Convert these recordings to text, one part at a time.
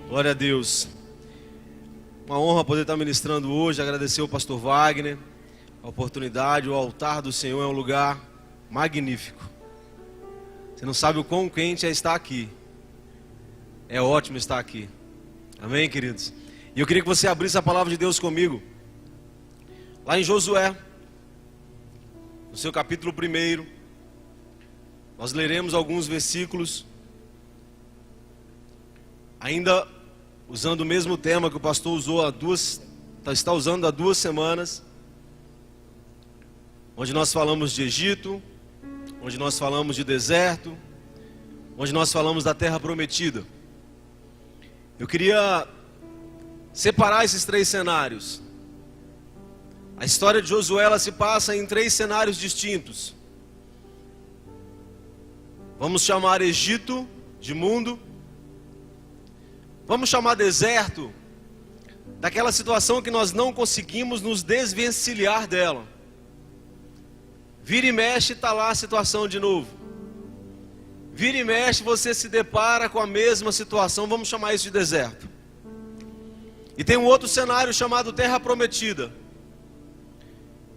Glória a Deus. Uma honra poder estar ministrando hoje. Agradecer ao pastor Wagner a oportunidade. O altar do Senhor é um lugar magnífico. Você não sabe o quão quente é estar aqui. É ótimo estar aqui. Amém, queridos? E eu queria que você abrisse a palavra de Deus comigo. Lá em Josué, no seu capítulo 1, nós leremos alguns versículos, ainda usando o mesmo tema que o pastor usou está usando há 2 semanas, onde nós falamos de Egito, onde nós falamos de deserto, onde nós falamos da terra prometida. Eu queria separar esses 3 cenários. A história de Josué, ela se passa em 3 cenários distintos. Vamos chamar Egito de mundo. Vamos chamar deserto daquela situação que nós não conseguimos nos desvencilhar dela. Vira e mexe, está lá a situação de novo. Vira e mexe, você se depara com a mesma situação. Vamos chamar isso de deserto. E tem um outro cenário chamado terra prometida.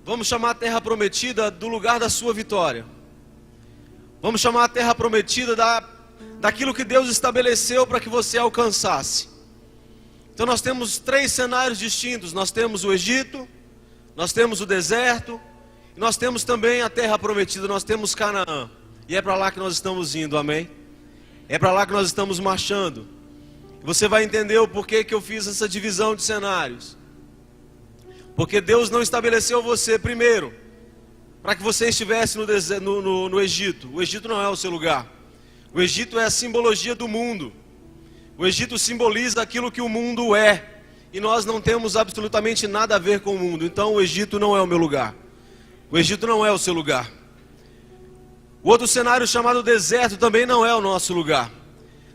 Vamos chamar a terra prometida do lugar da sua vitória. Vamos chamar a terra prometida daquilo que Deus estabeleceu para que você alcançasse. Então nós temos 3 cenários distintos. Nós temos o Egito, nós temos o deserto, e nós temos também a terra prometida, nós temos Canaã. E é para lá que nós estamos indo, amém? É para lá que nós estamos marchando. E você vai entender o porquê que eu fiz essa divisão de cenários. Porque Deus não estabeleceu você primeiro para que você estivesse no Egito. O Egito não é o seu lugar. O Egito é a simbologia do mundo. O Egito simboliza aquilo que o mundo é. E nós não temos absolutamente nada a ver com o mundo. Então o Egito não é o meu lugar. O Egito não é o seu lugar. O outro cenário chamado deserto também não é o nosso lugar.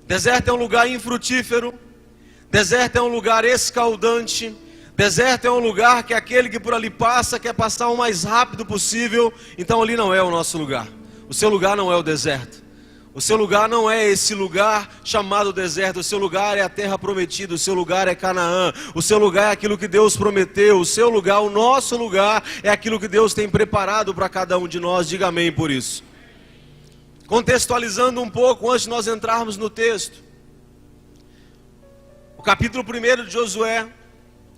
Deserto é um lugar infrutífero. Deserto é um lugar escaldante. Deserto é um lugar que aquele que por ali passa quer passar o mais rápido possível. Então ali não é o nosso lugar. O seu lugar não é o deserto. O seu lugar não é esse lugar chamado deserto. O seu lugar é a terra prometida. O seu lugar é Canaã. O seu lugar é aquilo que Deus prometeu. O seu lugar, o nosso lugar, é aquilo que Deus tem preparado para cada um de nós. Diga amém por isso. Contextualizando um pouco antes de nós entrarmos no texto. O capítulo 1 de Josué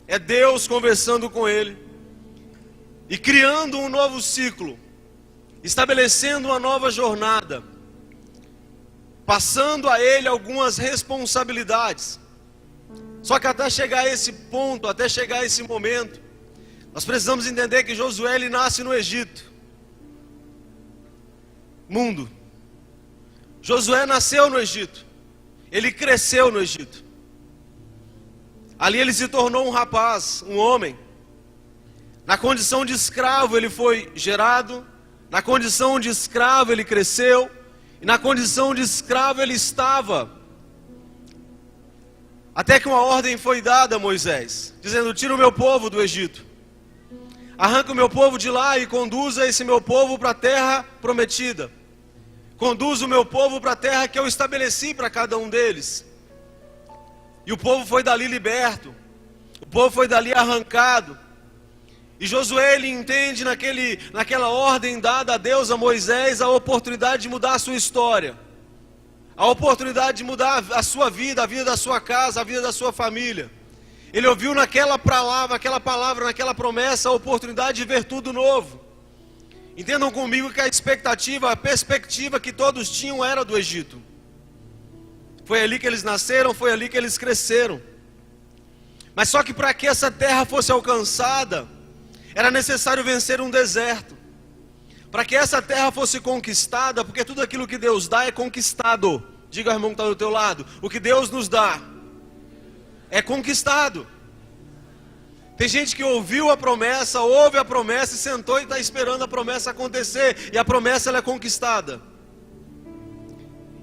é Deus conversando com ele e criando um novo ciclo, estabelecendo uma nova jornada, passando a ele algumas responsabilidades. Só que até chegar a esse ponto, até chegar a esse momento, nós precisamos entender que Josué, ele nasce no Egito, mundo. Josué nasceu no Egito, ele cresceu no Egito. Ali ele se tornou um rapaz, um homem. Na condição de escravo ele foi gerado, na condição de escravo ele cresceu, e na condição de escravo ele estava. Até que uma ordem foi dada a Moisés, dizendo: tira o meu povo do Egito. Arranca o meu povo de lá e conduza esse meu povo para a terra prometida. Conduza o meu povo para a terra que eu estabeleci para cada um deles. E o povo foi dali liberto. O povo foi dali arrancado. E Josué, ele entende naquela ordem dada a Deus, a Moisés, a oportunidade de mudar a sua história. A oportunidade de mudar a sua vida, a vida da sua casa, a vida da sua família. Ele ouviu naquela palavra, naquela promessa, a oportunidade de ver tudo novo. Entendam comigo que a perspectiva que todos tinham era do Egito. Foi ali que eles nasceram, foi ali que eles cresceram. Mas só que para que essa terra fosse alcançada, era necessário vencer um deserto. Para que essa terra fosse conquistada, porque tudo aquilo que Deus dá é conquistado. Diga ao irmão que está do teu lado: o que Deus nos dá é conquistado. Tem gente que ouviu a promessa, ouve a promessa e sentou e está esperando a promessa acontecer. E a promessa ela é conquistada.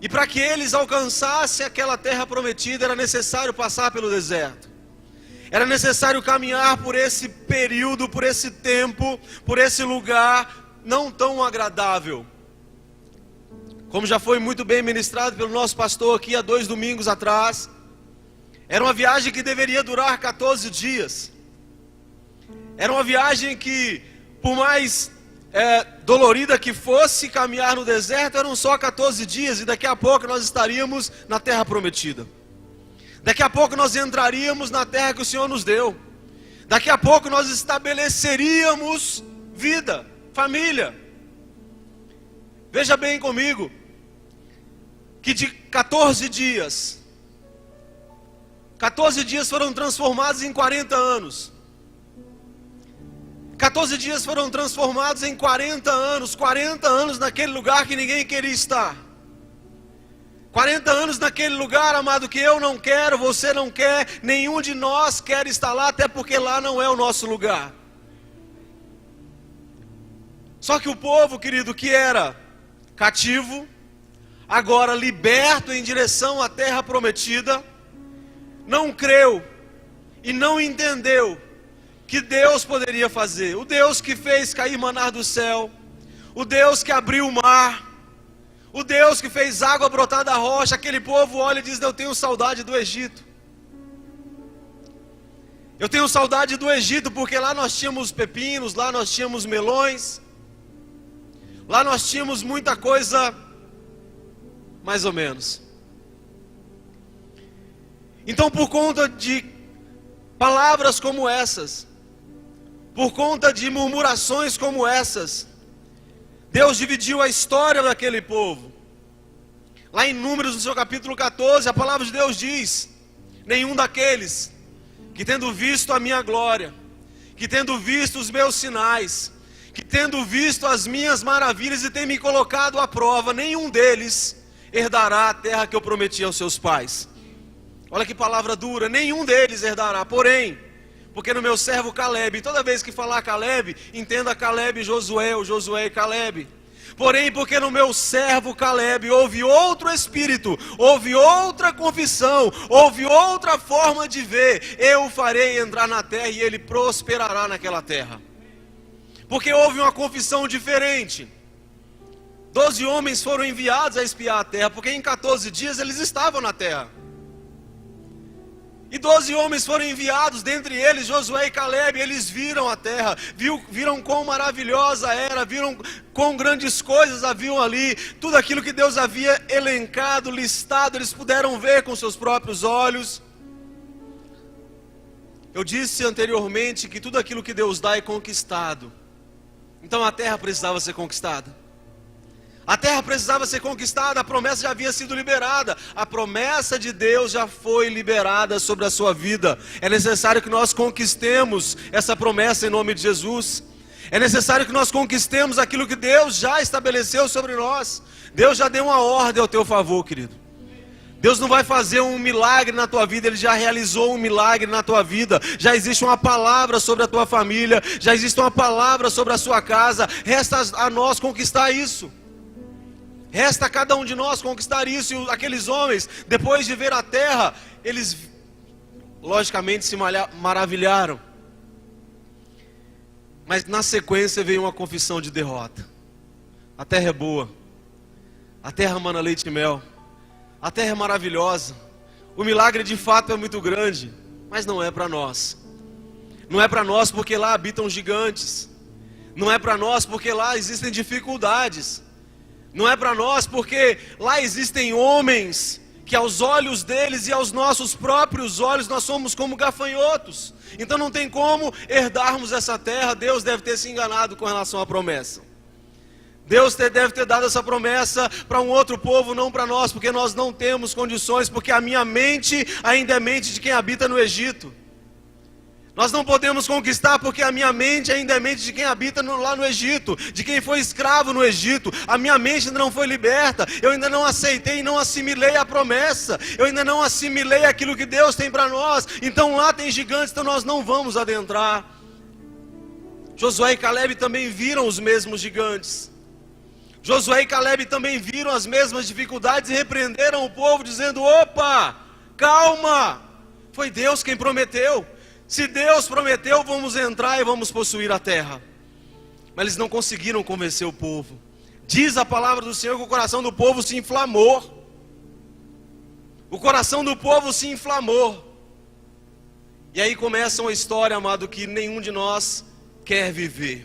E para que eles alcançassem aquela terra prometida, era necessário passar pelo deserto. Era necessário caminhar por esse período, por esse tempo, por esse lugar não tão agradável. Como já foi muito bem ministrado pelo nosso pastor aqui há 2 domingos atrás, Era uma viagem que deveria durar 14 dias. Era uma viagem que, por mais dolorida que fosse, caminhar no deserto, eram só 14 dias, e daqui a pouco nós estaríamos na terra prometida. Daqui a pouco nós entraríamos na terra que o Senhor nos deu. Daqui a pouco nós estabeleceríamos vida, família. Veja bem comigo, que de 14 dias foram transformados em 40 anos. 14 dias foram transformados em 40 anos naquele lugar que ninguém queria estar. 40 anos naquele lugar, amado, que eu não quero, você não quer, nenhum de nós quer estar lá, até porque lá não é o nosso lugar. Só que o povo, querido, que era cativo, agora liberto em direção à terra prometida, não creu e não entendeu que Deus poderia fazer. O Deus que fez cair maná do céu, o Deus que abriu o mar, o Deus que fez água brotar da rocha. Aquele povo olha e diz: eu tenho saudade do Egito. Eu tenho saudade do Egito, porque lá nós tínhamos pepinos, lá nós tínhamos melões, lá nós tínhamos muita coisa, mais ou menos. Então, por conta de palavras como essas, por conta de murmurações como essas, Deus dividiu a história daquele povo. Lá em Números, no seu capítulo 14, a palavra de Deus diz: nenhum daqueles que, tendo visto a minha glória, que tendo visto os meus sinais, que tendo visto as minhas maravilhas e tem me colocado à prova, nenhum deles herdará a terra que eu prometi aos seus pais. Olha que palavra dura. Nenhum deles herdará. Porém, porque no meu servo Calebe, toda vez que falar Calebe, entenda Calebe e Josué, ou Josué e Calebe. Porém, porque no meu servo Calebe houve outro espírito, houve outra confissão, houve outra forma de ver, eu o farei entrar na terra e ele prosperará naquela terra. Porque houve uma confissão diferente. 12 homens foram enviados a espiar a terra, porque em 14 dias eles estavam na terra. E 12 homens foram enviados, dentre eles Josué e Calebe. Eles viram a terra, viram quão maravilhosa era, viram quão grandes coisas haviam ali. Tudo aquilo que Deus havia elencado, listado, eles puderam ver com seus próprios olhos. Eu disse anteriormente que tudo aquilo que Deus dá é conquistado. Então a terra precisava ser conquistada. A terra precisava ser conquistada, a promessa já havia sido liberada. A promessa de Deus já foi liberada sobre a sua vida. É necessário que nós conquistemos essa promessa em nome de Jesus. É necessário que nós conquistemos aquilo que Deus já estabeleceu sobre nós. Deus já deu uma ordem ao teu favor, querido. Deus não vai fazer um milagre na tua vida, Ele já realizou um milagre na tua vida. Já existe uma palavra sobre a tua família, já existe uma palavra sobre a sua casa. Resta a nós conquistar isso. Resta a cada um de nós conquistar isso. E aqueles homens, depois de ver a terra, eles logicamente se maravilharam. Mas na sequência veio uma confissão de derrota. A terra é boa, a terra mana leite e mel, a terra é maravilhosa, o milagre de fato é muito grande, mas não é para nós. Não é para nós porque lá habitam gigantes. Não é para nós porque lá existem dificuldades. Não é para nós porque lá existem homens que aos olhos deles e aos nossos próprios olhos nós somos como gafanhotos. Então não tem como herdarmos essa terra. Deus deve ter se enganado com relação à promessa. Deus deve ter dado essa promessa para um outro povo, não para nós, porque nós não temos condições, porque a minha mente ainda é mente de quem habita no Egito. Nós não podemos conquistar porque a minha mente ainda é mente de quem habita lá no Egito, de quem foi escravo no Egito. A minha mente ainda não foi liberta, eu ainda não aceitei e não assimilei a promessa, eu ainda não assimilei aquilo que Deus tem para nós. Então lá tem gigantes, então nós não vamos adentrar. Josué e Calebe também viram os mesmos gigantes. Josué e Calebe também viram as mesmas dificuldades e repreenderam o povo dizendo: opa, calma, foi Deus quem prometeu. Se Deus prometeu, vamos entrar e vamos possuir a terra. Mas eles não conseguiram convencer o povo. Diz a palavra do Senhor que o coração do povo se inflamou. O coração do povo se inflamou. E aí começa uma história, amado, que nenhum de nós quer viver.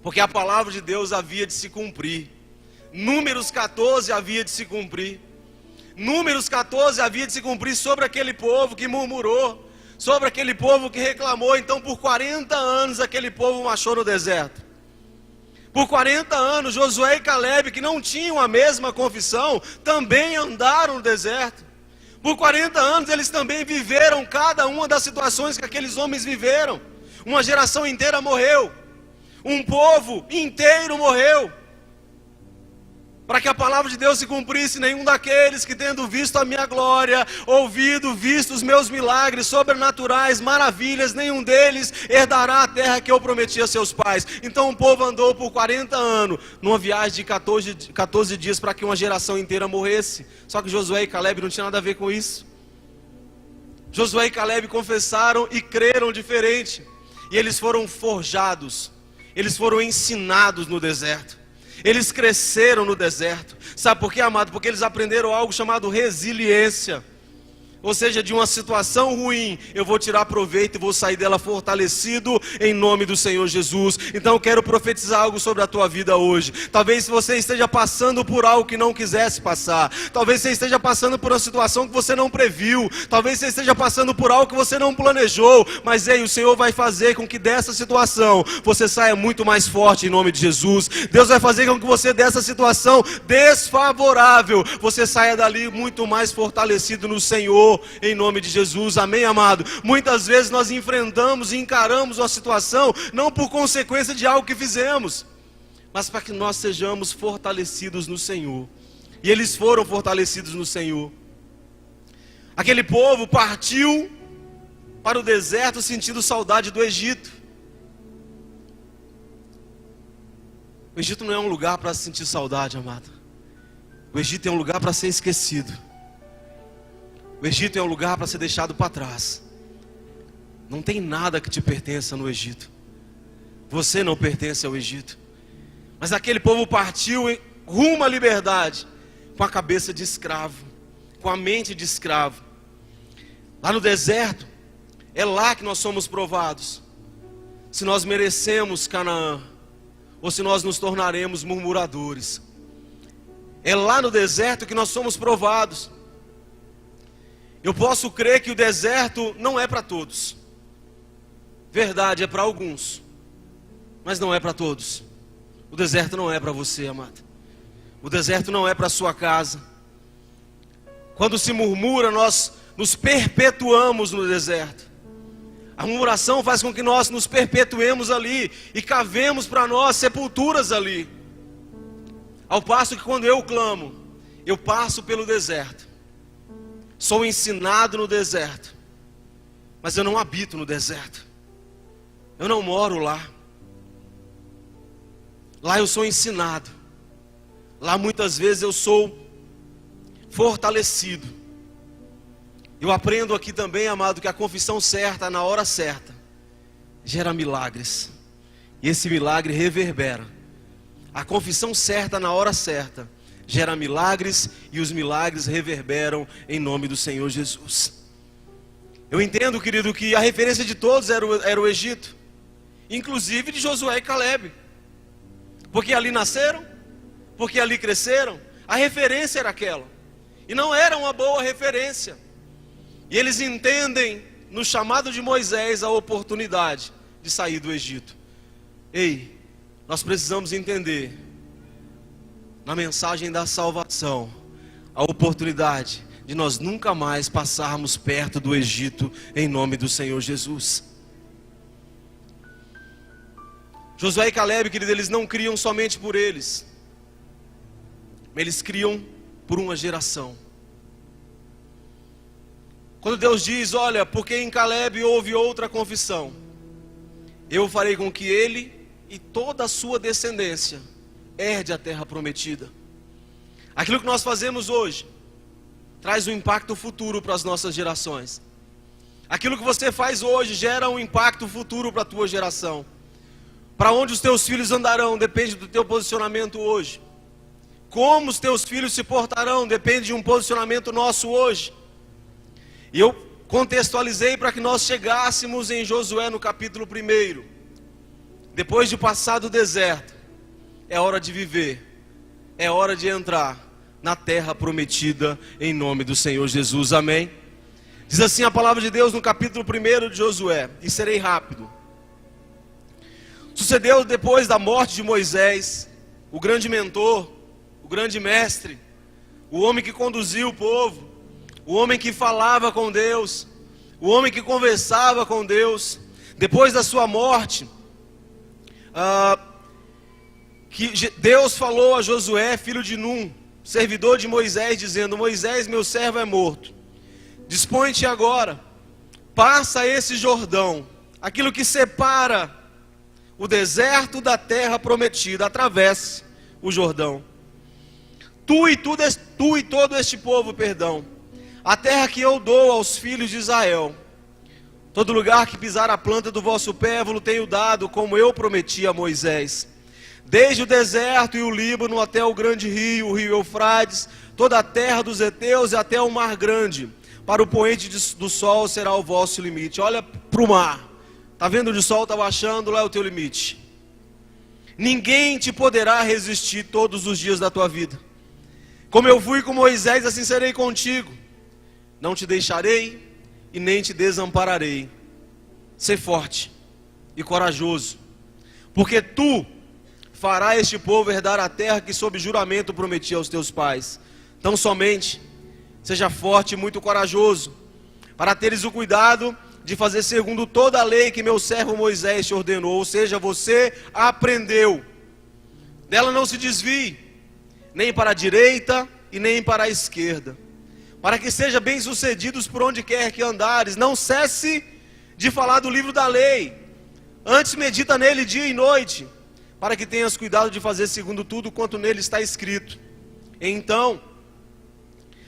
Porque a palavra de Deus havia de se cumprir. Números 14 havia de se cumprir. Números 14 havia de se cumprir sobre aquele povo que murmurou, sobre aquele povo que reclamou. Então por 40 anos aquele povo marchou no deserto. Por 40 anos Josué e Calebe, que não tinham a mesma confissão, também andaram no deserto. Por 40 anos eles também viveram cada uma das situações que aqueles homens viveram. Uma geração inteira morreu. Um povo inteiro morreu. Para que a palavra de Deus se cumprisse, nenhum daqueles que tendo visto a minha glória, visto os meus milagres sobrenaturais, maravilhas, nenhum deles herdará a terra que eu prometi a seus pais. Então o povo andou por 40 anos, numa viagem de 14 dias para que uma geração inteira morresse. Só que Josué e Calebe não tinha nada a ver com isso. Josué e Calebe confessaram e creram diferente. E eles foram forjados, eles foram ensinados no deserto. Eles cresceram no deserto. Sabe por quê, amado? Porque eles aprenderam algo chamado resiliência. Ou seja, de uma situação ruim, eu vou tirar proveito e vou sair dela fortalecido em nome do Senhor Jesus. Então eu quero profetizar algo sobre a tua vida hoje. Talvez você esteja passando por algo que não quisesse passar. Talvez você esteja passando por uma situação que você não previu. Talvez você esteja passando por algo que você não planejou. Mas ei, o Senhor vai fazer com que dessa situação você saia muito mais forte em nome de Jesus. Deus vai fazer com que você dessa situação desfavorável, você saia dali muito mais fortalecido no Senhor. Em nome de Jesus, amém, amado? Muitas vezes nós enfrentamos e encaramos uma situação não por consequência de algo que fizemos, mas para que nós sejamos fortalecidos no Senhor. E eles foram fortalecidos no Senhor. Aquele povo partiu para o deserto sentindo saudade do Egito. O Egito não é um lugar para sentir saudade, amado. O Egito é um lugar para ser esquecido. O Egito é um lugar para ser deixado para trás. Não tem nada que te pertença no Egito. Você não pertence ao Egito. Mas aquele povo partiu rumo à liberdade, com a cabeça de escravo, com a mente de escravo. Lá no deserto, é lá que nós somos provados. Se nós merecemos Canaã, ou se nós nos tornaremos murmuradores. É lá no deserto que nós somos provados. Eu posso crer que o deserto não é para todos. Verdade, é para alguns, mas não é para todos. O deserto não é para você, amado. O deserto não é para sua casa. Quando se murmura, nós nos perpetuamos no deserto. A murmuração faz com que nós nos perpetuemos ali e cavemos para nós sepulturas ali. Ao passo que quando eu clamo, eu passo pelo deserto. Sou ensinado no deserto, mas eu não habito no deserto. Eu não moro lá. Lá eu sou ensinado. Lá muitas vezes eu sou fortalecido. Eu aprendo aqui também, amado, que a confissão certa, na hora certa, gera milagres. E esse milagre reverbera. A confissão certa na hora certa gera milagres, e os milagres reverberam em nome do Senhor Jesus. Eu entendo, querido, que a referência de todos era o Egito, inclusive de Josué e Calebe, porque ali nasceram, porque ali cresceram. A referência era aquela, e não era uma boa referência. E eles entendem no chamado de Moisés a oportunidade de sair do Egito. Ei, nós precisamos entender na mensagem da salvação a oportunidade de nós nunca mais passarmos perto do Egito em nome do Senhor Jesus. Josué e Calebe, querido, eles não criam somente por eles, eles criam por uma geração. Quando Deus diz, olha, porque em Calebe houve outra confissão, eu farei com que ele e toda a sua descendência herde a terra prometida. Aquilo que nós fazemos hoje traz um impacto futuro para as nossas gerações. Aquilo que você faz hoje gera um impacto futuro para a tua geração. Para onde os teus filhos andarão depende do teu posicionamento hoje. Como os teus filhos se portarão depende de um posicionamento nosso hoje. E eu contextualizei para que nós chegássemos em Josué no capítulo 1. Depois de passar do deserto, é hora de viver, é hora de entrar na terra prometida em nome do Senhor Jesus, amém? Diz assim a palavra de Deus no capítulo 1 de Josué, e serei rápido. Sucedeu depois da morte de Moisés, o grande mentor, o grande mestre, o homem que conduziu o povo, o homem que falava com Deus, o homem que conversava com Deus. Depois da sua morte, que Deus falou a Josué, filho de Num, servidor de Moisés, dizendo: Moisés, meu servo é morto. Dispõe-te agora, passa esse Jordão, aquilo que separa o deserto da terra prometida, atravesse o Jordão. Tu e todo este povo, a terra que eu dou aos filhos de Israel. Todo lugar que pisar a planta do vosso pé, vos tenho dado, como eu prometi a Moisés. Desde o deserto e o Líbano até o grande rio, o rio Eufrates, toda a terra dos heteus e até o mar grande, para o poente do sol será o vosso limite. Olha para o mar, está vendo onde o sol está baixando? Lá é o teu limite. Ninguém te poderá resistir todos os dias da tua vida. Como eu fui com Moisés, assim serei contigo. Não te deixarei e nem te desampararei. Sê forte e corajoso, porque tu farás este povo herdar a terra que sob juramento prometi aos teus pais. Então somente seja forte e muito corajoso, para teres o cuidado de fazer segundo toda a lei que meu servo Moisés te ordenou. Ou seja, você aprendeu, dela não se desvie, nem para a direita e nem para a esquerda, para que seja bem sucedidos por onde quer que andares. Não cesse de falar do livro da lei, antes medita nele dia e noite, para que tenhas cuidado de fazer segundo tudo quanto nele está escrito. Então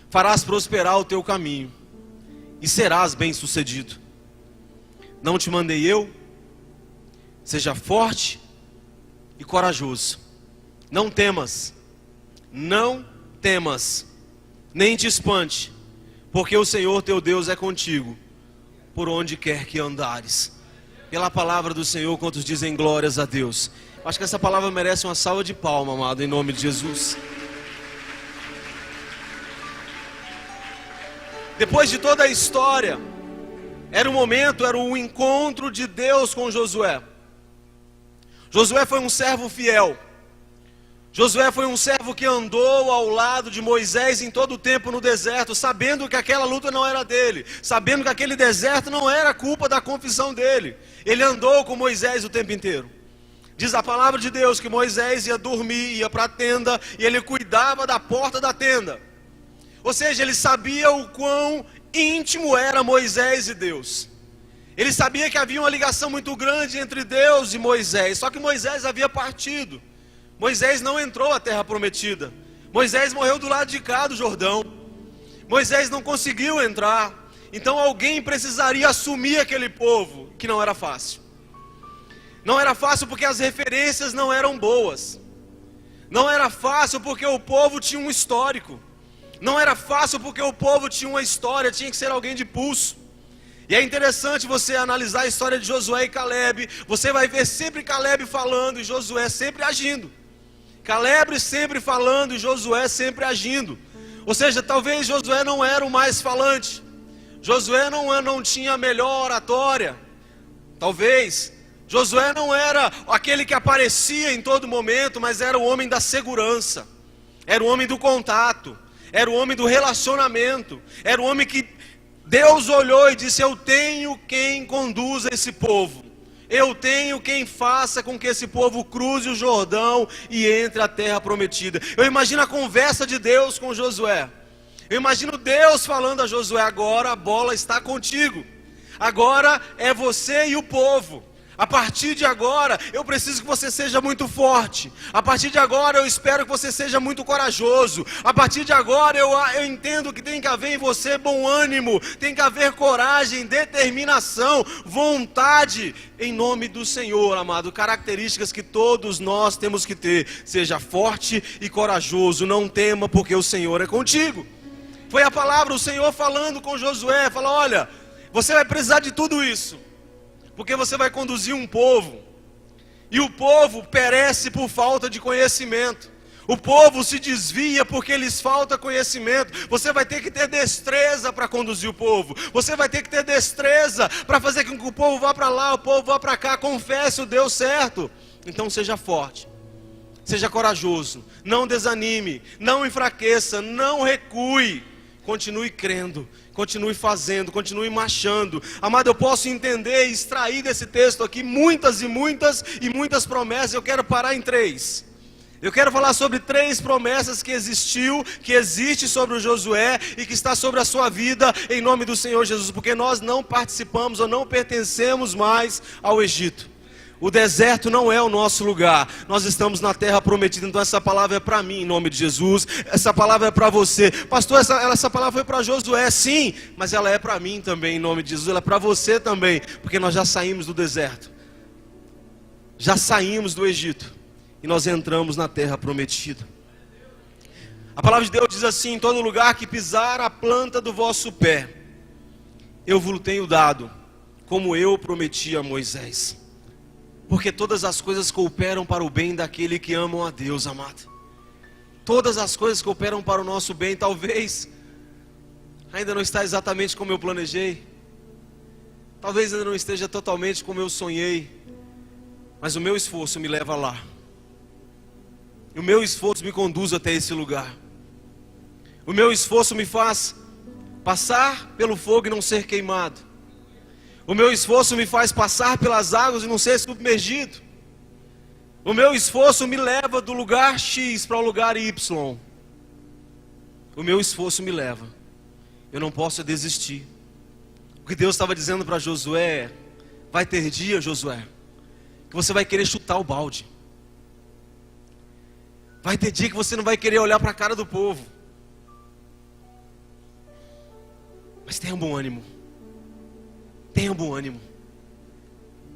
farás prosperar o teu caminho e serás bem sucedido. Não te mandei eu? Seja forte e corajoso. Não temas, nem te espante, porque o Senhor teu Deus é contigo, por onde quer que andares. Pela palavra do Senhor, quantos dizem glórias a Deus? Acho que essa palavra merece uma salva de palmas, amado, em nome de Jesus. Depois de toda a história, era o encontro de Deus com Josué. Josué foi um servo fiel. Josué foi um servo que andou ao lado de Moisés em todo o tempo no deserto, sabendo que aquela luta não era dele, sabendo que aquele deserto não era culpa da confissão dele. Ele andou com Moisés o tempo inteiro. Diz a palavra de Deus que Moisés ia dormir, ia para a tenda, e ele cuidava da porta da tenda. Ou seja, ele sabia o quão íntimo era Moisés e Deus. Ele sabia que havia uma ligação muito grande entre Deus e Moisés, só que Moisés havia partido. Moisés não entrou à terra prometida. Moisés morreu do lado de cá do Jordão. Moisés não conseguiu entrar. Então alguém precisaria assumir aquele povo, que não era fácil. Não era fácil porque as referências não eram boas. Não era fácil porque o povo tinha um histórico. Não era fácil porque o povo tinha uma história, tinha que ser alguém de pulso. E é interessante você analisar a história de Josué e Caleb. Você vai ver sempre Caleb falando e Josué sempre agindo. Caleb sempre falando e Josué sempre agindo. Ou seja, talvez Josué não era o mais falante. Josué não tinha a melhor oratória. Talvez Josué não era aquele que aparecia em todo momento, mas era o homem da segurança. Era o homem do contato. Era o homem do relacionamento. Era o homem que Deus olhou e disse: eu tenho quem conduza esse povo. Eu tenho quem faça com que esse povo cruze o Jordão e entre a terra prometida. Eu imagino a conversa de Deus com Josué. Eu imagino Deus falando a Josué: agora a bola está contigo. Agora é você e o povo. A partir de agora, eu preciso que você seja muito forte. A partir de agora, eu espero que você seja muito corajoso. A partir de agora, eu entendo que tem que haver em você bom ânimo. Tem que haver coragem, determinação, vontade. Em nome do Senhor, amado. Características que todos nós temos que ter. Seja forte e corajoso. Não tema, porque o Senhor é contigo. Foi a palavra, o Senhor falando com Josué. Fala: olha, Você vai precisar de tudo isso, porque você vai conduzir um povo, e o povo perece por falta de conhecimento. O povo se desvia porque lhes falta conhecimento. Você vai ter que ter destreza para conduzir o povo. Você vai ter que ter destreza para fazer com que o povo vá para lá, o povo vá para cá. Confesse o Deus certo. Então seja forte, seja corajoso, não desanime, não enfraqueça, não recue. Continue crendo, continue fazendo, continue marchando. Amado, eu posso entender e extrair desse texto aqui muitas e muitas promessas. Eu quero parar em 3. Eu quero falar sobre 3 promessas que existe sobre o Josué e que está sobre a sua vida, em nome do Senhor Jesus, porque nós não participamos ou não pertencemos mais ao Egito. O deserto não é o nosso lugar. Nós estamos na terra prometida. Então essa palavra é para mim, em nome de Jesus. Essa palavra é para você. Pastor, essa palavra foi para Josué, sim, mas ela é para mim também, em nome de Jesus. Ela é para você também, porque nós já saímos do deserto, já saímos do Egito e nós entramos na terra prometida. A palavra de Deus diz assim: em todo lugar que pisar a planta do vosso pé, eu vos tenho dado, como eu prometi a Moisés. Porque todas as coisas cooperam para o bem daquele que amam a Deus, amado. Todas as coisas cooperam para o nosso bem. Talvez ainda não está exatamente como eu planejei, talvez ainda não esteja totalmente como eu sonhei, mas o meu esforço me leva lá. O meu esforço me conduz até esse lugar. O meu esforço me faz passar pelo fogo e não ser queimado. O meu esforço me faz passar pelas águas e não ser submergido. O meu esforço me leva do lugar X para o lugar Y. O meu esforço me leva. Eu não posso desistir. O que Deus estava dizendo para Josué: vai ter dia, Josué, que você vai querer chutar o balde. Vai ter dia que você não vai querer olhar para a cara do povo. Mas tenha bom ânimo. Tenha bom ânimo.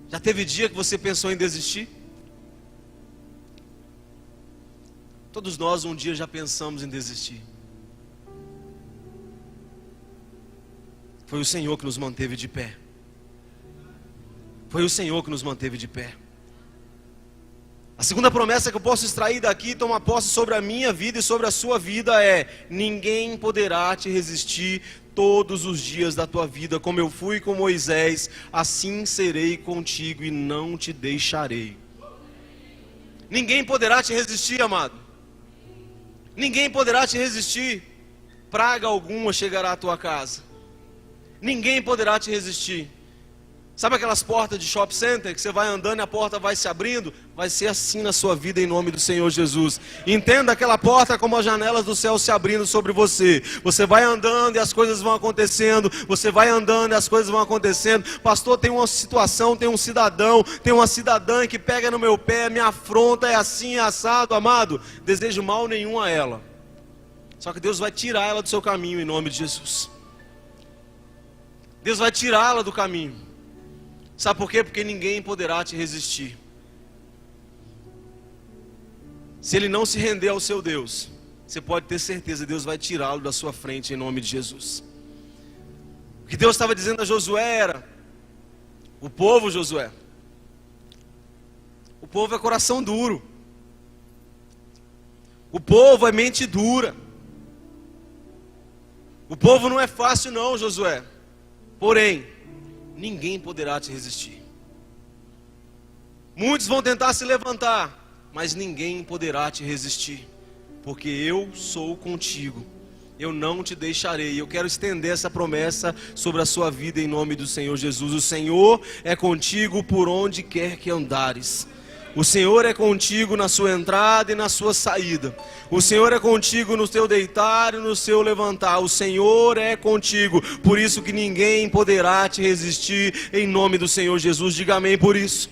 Já teve dia que você pensou em desistir? Todos nós um dia já pensamos em desistir. Foi o Senhor que nos manteve de pé. Foi o Senhor que nos manteve de pé. A segunda promessa que eu posso extrair daqui, tomar posse sobre a minha vida e sobre a sua vida é: ninguém poderá te resistir todos os dias da tua vida. Como eu fui com Moisés, assim serei contigo e não te deixarei. Ninguém poderá te resistir, amado. Ninguém poderá te resistir. Praga alguma chegará à tua casa. Ninguém poderá te resistir. Sabe aquelas portas de shopping center que você vai andando e a porta vai se abrindo? Vai ser assim na sua vida, em nome do Senhor Jesus. Entenda aquela porta como as janelas do céu se abrindo sobre você. Você vai andando e as coisas vão acontecendo. Você vai andando e as coisas vão acontecendo. Pastor, tem uma situação, tem um cidadão, tem uma cidadã que pega no meu pé, me afronta, é assim, é assado, amado. Desejo mal nenhum a ela. Só que Deus vai tirar ela do seu caminho, em nome de Jesus. Deus vai tirá-la do caminho. Sabe por quê? Porque ninguém poderá te resistir. Se ele não se render ao seu Deus, você pode ter certeza, Deus vai tirá-lo da sua frente, em nome de Jesus. O que Deus estava dizendo a Josué era: o povo, Josué, o povo é coração duro. O povo é mente dura. O povo não é fácil não, Josué. Porém, ninguém poderá te resistir. Muitos vão tentar se levantar, mas ninguém poderá te resistir, porque eu sou contigo, eu não te deixarei. Eu quero estender essa promessa sobre a sua vida, em nome do Senhor Jesus. O Senhor é contigo por onde quer que andares. O Senhor é contigo na sua entrada e na sua saída. O Senhor é contigo no teu deitar e no seu levantar. O Senhor é contigo. Por isso que ninguém poderá te resistir, em nome do Senhor Jesus. Diga amém por isso.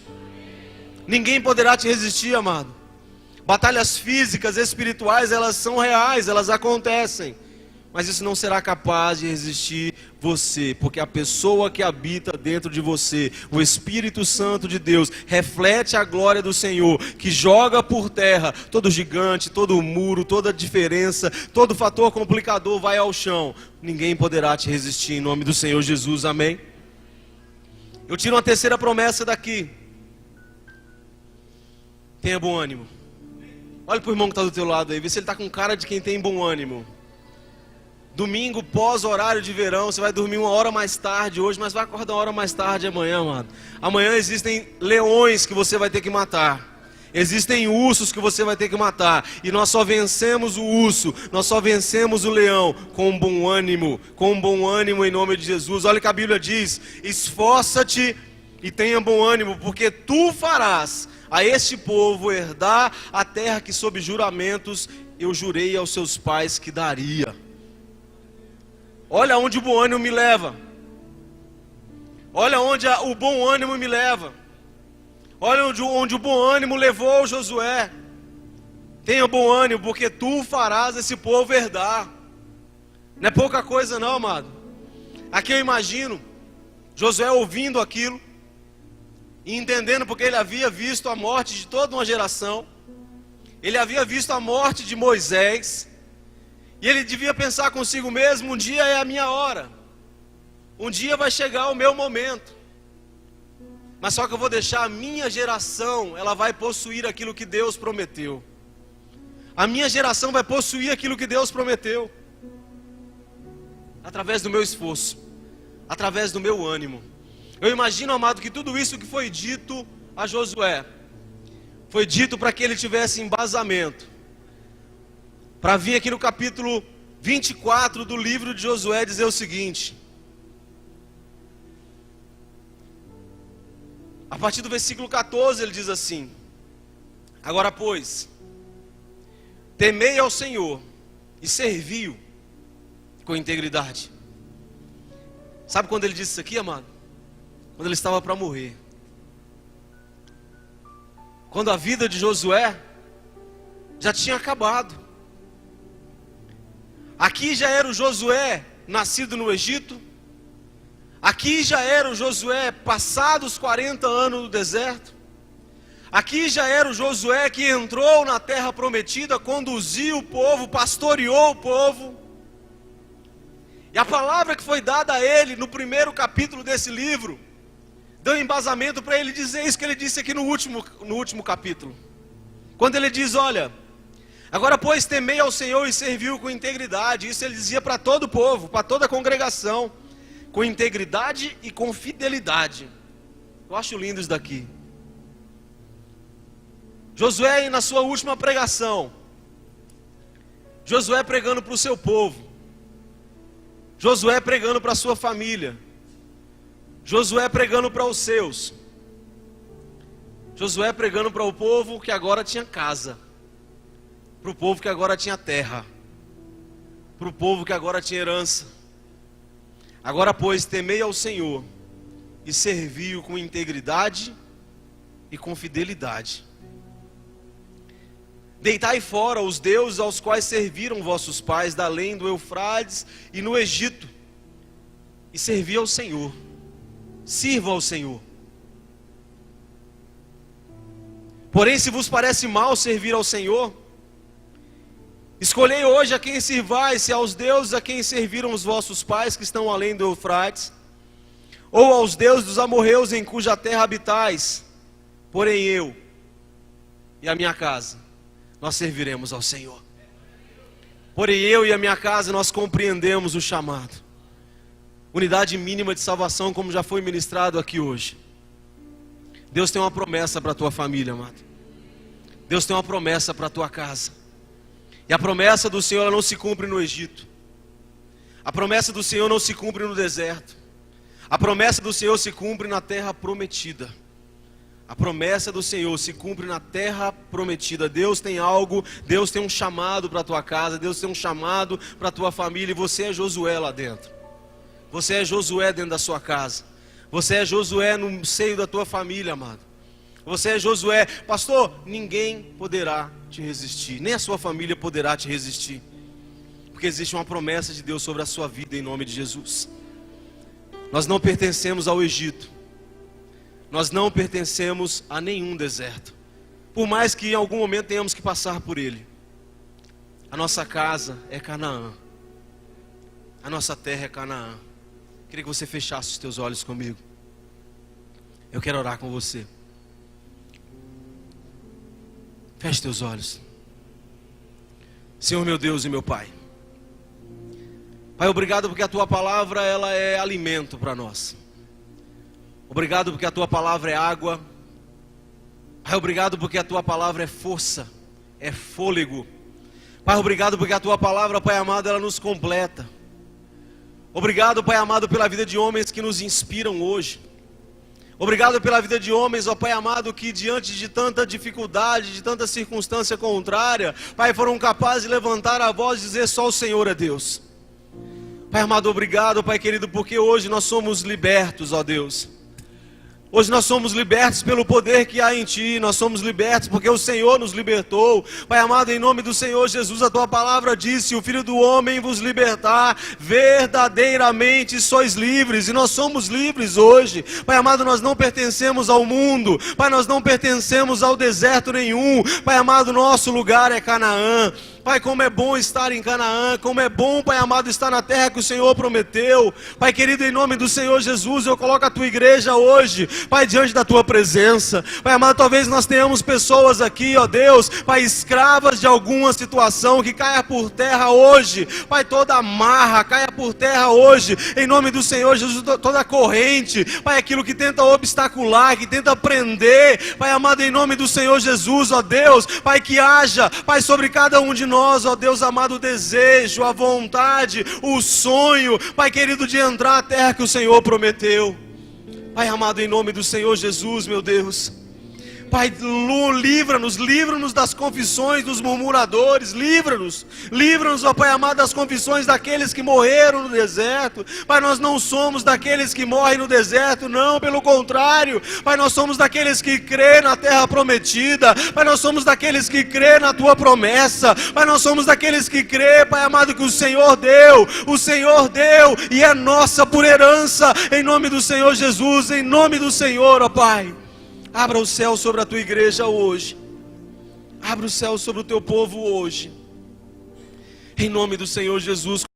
Ninguém poderá te resistir, amado. Batalhas físicas, espirituais, elas são reais, elas acontecem. Mas isso não será capaz de resistir você, porque a pessoa que habita dentro de você, o Espírito Santo de Deus, reflete a glória do Senhor, que joga por terra todo gigante, todo muro, toda diferença, todo fator complicador vai ao chão. Ninguém poderá te resistir, em nome do Senhor Jesus, amém? Eu tiro uma terceira promessa daqui. Tenha bom ânimo. Olha para o irmão que está do teu lado aí, vê se ele está com cara de quem tem bom ânimo. Domingo, pós horário de verão, você vai dormir 1 hora mais tarde hoje, mas vai acordar 1 hora mais tarde amanhã, mano. Amanhã existem leões que você vai ter que matar. Existem ursos que você vai ter que matar. E nós só vencemos o urso, nós só vencemos o leão com bom ânimo em nome de Jesus. Olha o que a Bíblia diz: esforça-te e tenha bom ânimo, porque tu farás a este povo herdar a terra que sob juramentos eu jurei aos seus pais que daria. Olha onde o bom ânimo me leva. Olha onde o bom ânimo me leva. Olha onde o bom ânimo levou Josué. Tenha bom ânimo, porque tu farás esse povo herdar. Não é pouca coisa não, amado. Aqui eu imagino Josué ouvindo aquilo e entendendo, porque ele havia visto a morte de toda uma geração. Ele havia visto a morte de Moisés. E ele devia pensar consigo mesmo: um dia é a minha hora. Um dia vai chegar o meu momento. Mas só que eu vou deixar a minha geração, ela vai possuir aquilo que Deus prometeu. A minha geração vai possuir aquilo que Deus prometeu. Através do meu esforço, através do meu ânimo. Eu imagino, amado, que tudo isso que foi dito a Josué, foi dito para que ele tivesse embasamento. Para vir aqui no capítulo 24 do livro de Josué dizer o seguinte. A partir do versículo 14 ele diz assim: agora pois, temei ao Senhor e servi-o com integridade. Sabe quando ele disse isso aqui, amado? Quando ele estava para morrer. Quando a vida de Josué já tinha acabado. Aqui já era o Josué nascido no Egito. Aqui já era o Josué passados os 40 anos no deserto. Aqui já era o Josué que entrou na terra prometida, conduziu o povo, pastoreou o povo. E a palavra que foi dada a ele no primeiro capítulo desse livro deu embasamento para ele dizer isso que ele disse aqui no último capítulo. Quando ele diz: olha, agora pois temei ao Senhor e serviu com integridade. Isso ele dizia para todo o povo, para toda a congregação. Com integridade e com fidelidade. Eu acho lindo isso daqui. Josué, na sua última pregação, Josué pregando para o seu povo, Josué pregando para a sua família, Josué pregando para os seus, Josué pregando para o povo que agora tinha casa, para o povo que agora tinha terra, para o povo que agora tinha herança. Agora pois, temei ao Senhor e servi-o com integridade e com fidelidade. Deitai fora os deuses aos quais serviram vossos pais, da além do Eufrates e no Egito, e servi ao Senhor. Sirva ao Senhor. Porém, se vos parece mal servir ao Senhor, escolhei hoje a quem sirvais, se aos deuses a quem serviram os vossos pais que estão além do Eufrates, ou aos deuses dos amorreus em cuja terra habitais. Porém eu e a minha casa, nós serviremos ao Senhor. Porém eu e a minha casa, nós compreendemos o chamado. Unidade mínima de salvação, como já foi ministrado aqui hoje. Deus tem uma promessa para a tua família, amado. Deus tem uma promessa para a tua casa. E a promessa do Senhor, ela não se cumpre no Egito. A promessa do Senhor não se cumpre no deserto. A promessa do Senhor se cumpre na terra prometida. A promessa do Senhor se cumpre na terra prometida. Deus tem algo, Deus tem um chamado para a tua casa, Deus tem um chamado para a tua família, e você é Josué lá dentro. Você é Josué dentro da sua casa. Você é Josué no seio da tua família, amado. Você é Josué. Pastor, ninguém poderá te resistir, nem a sua família poderá te resistir, porque existe uma promessa de Deus sobre a sua vida em nome de Jesus. Nós não pertencemos ao Egito. Nós não pertencemos a nenhum deserto, por mais que em algum momento tenhamos que passar por ele. A nossa casa é Canaã. A nossa terra é Canaã. Queria que você fechasse os teus olhos comigo. Eu quero orar com você. Feche teus olhos. Senhor meu Deus e meu Pai. Pai, obrigado porque a Tua palavra ela é alimento para nós. Obrigado porque a Tua palavra é água. Pai, obrigado porque a Tua palavra é força, é fôlego. Pai, obrigado porque a Tua palavra, Pai amado, ela nos completa. Obrigado, Pai amado, pela vida de homens que nos inspiram hoje. Obrigado pela vida de homens, ó Pai amado, que diante de tanta dificuldade, de tanta circunstância contrária, Pai, foram capazes de levantar a voz e dizer: só o Senhor é Deus. Pai amado, obrigado, Pai querido, porque hoje nós somos libertos, ó Deus. Hoje nós somos libertos pelo poder que há em Ti. Nós somos libertos porque o Senhor nos libertou. Pai amado, em nome do Senhor Jesus, a Tua palavra diz: se o Filho do Homem vos libertar, verdadeiramente sois livres. E nós somos livres hoje. Pai amado, nós não pertencemos ao mundo. Pai, nós não pertencemos ao deserto nenhum. Pai amado, nosso lugar é Canaã. Pai, como é bom estar em Canaã, como é bom, Pai amado, estar na terra que o Senhor prometeu. Pai querido, em nome do Senhor Jesus, eu coloco a Tua igreja hoje, Pai, diante da Tua presença. Pai amado, talvez nós tenhamos pessoas aqui, ó Deus, Pai, escravas de alguma situação, que caia por terra hoje. Pai, toda amarra, caia por terra hoje, em nome do Senhor Jesus, toda corrente, Pai, aquilo que tenta obstacular, que tenta prender, Pai amado, em nome do Senhor Jesus, ó Deus, Pai, que haja, Pai, sobre cada um de nós, ó Deus amado, o desejo, a vontade, o sonho, Pai querido, de entrar na terra que o Senhor prometeu. Pai amado, em nome do Senhor Jesus, meu Deus, Pai, livra-nos das confissões dos murmuradores, livra-nos, ó Pai amado, das confissões daqueles que morreram no deserto. Pai, nós não somos daqueles que morrem no deserto, não, pelo contrário, Pai, nós somos daqueles que crê na terra prometida. Pai, nós somos daqueles que crê na Tua promessa. Pai, nós somos daqueles que crê, Pai amado, que o Senhor deu, e é nossa por herança, em nome do Senhor Jesus, em nome do Senhor, ó Pai. Abra o céu sobre a Tua igreja hoje. Abra o céu sobre o Teu povo hoje. Em nome do Senhor Jesus.